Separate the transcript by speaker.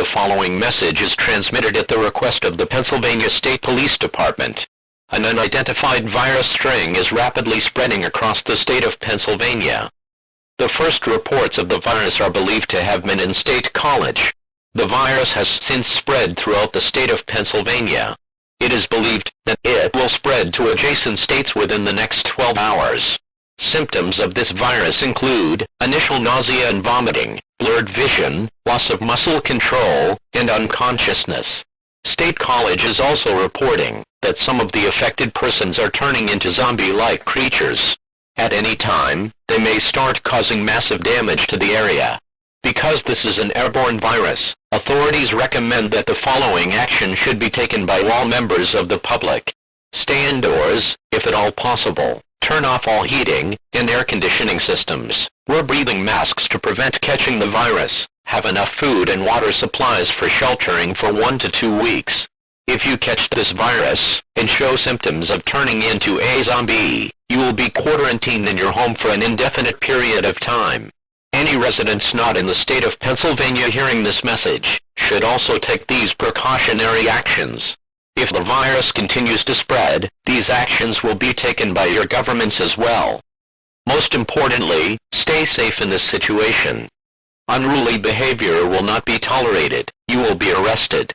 Speaker 1: following message is transmitted at the request of the Pennsylvania State Police Department. An unidentified virus string is rapidly spreading across the state of Pennsylvania. The first reports of the virus are believed to have been in State College. The virus has since spread throughout the state of Pennsylvania. It is believed that it will spread to adjacent states within the next 12 hours. Symptoms of this virus include initial nausea and vomiting, blurred vision, loss of muscle control, and unconsciousness. State College is also reporting that some of the affected persons are turning into zombie-like creatures. At any time, they may start causing massive damage to the area. Because this is an airborne virus, authorities recommend that the following action should be taken by all members of the public. Stay indoors, if at all possible. Turn off all heating and air conditioning systems. Wear breathing masks to prevent catching the virus. Have enough food and water supplies for sheltering for 1 to 2 weeks. If you catch this virus and show symptoms of turning into a zombie, you will be quarantined in your home for an indefinite period of time. Any residents not in the state of Pennsylvania hearing this message should also take these precautionary actions. If the virus continues to spread, these actions will be taken by your governments as well. Most importantly, stay safe in this situation. Unruly behavior will not be tolerated. You will be arrested.